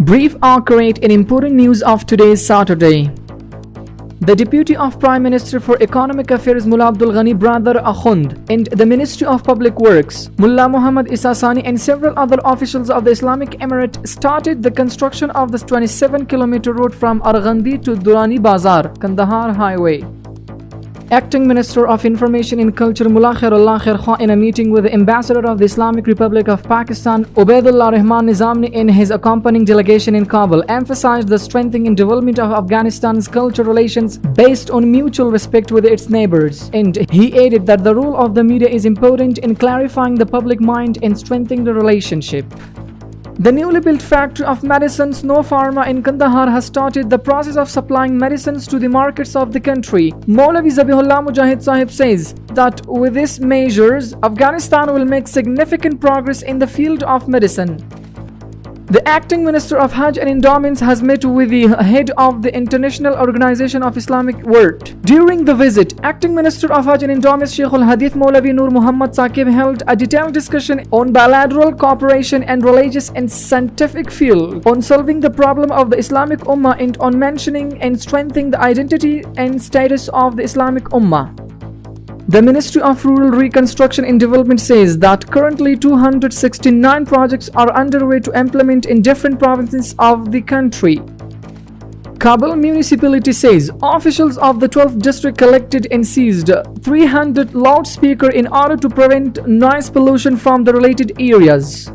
Brief accurate and important news of today's Saturday. The Deputy of Prime Minister for Economic Affairs Mullah Abdul Ghani brother Akhund and the Ministry of Public Works Mullah Muhammad Isasani and several other officials of the Islamic Emirate started the construction of this 27-kilometer road from Arghandi to Durani Bazar, Kandahar Highway. Acting Minister of Information and Culture Mullah Khairullah Khair in a meeting with the Ambassador of the Islamic Republic of Pakistan Ubaidullah Rahman Nizami and his accompanying delegation in Kabul emphasized the strengthening and development of Afghanistan's cultural relations based on mutual respect with its neighbors. And he added that the role of the media is important in clarifying the public mind and strengthening the relationship. The newly built factory of medicines No Pharma in Kandahar has started the process of supplying medicines to the markets of the country. Maulavi Zabihullah Mujahid Sahib says that with these measures, Afghanistan will make significant progress in the field of medicine. The acting Minister of Hajj and Endowments has met with the head of the International Organization of Islamic Work. During the visit, acting Minister of Hajj and Endowments Sheikh Al-Hadith Maulavi Nur Muhammad Saqib held a detailed discussion on bilateral cooperation and religious and scientific field, on solving the problem of the Islamic Ummah and on mentioning and strengthening the identity and status of the Islamic Ummah. The Ministry of Rural Reconstruction and Development says that currently 269 projects are underway to implement in different provinces of the country. Kabul municipality says officials of the 12th district collected and seized 300 loudspeakers in order to prevent noise pollution from the related areas.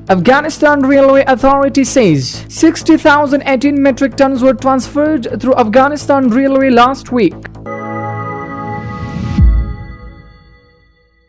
Afghanistan Railway Authority says 60,018 metric tons were transferred through Afghanistan Railway last week.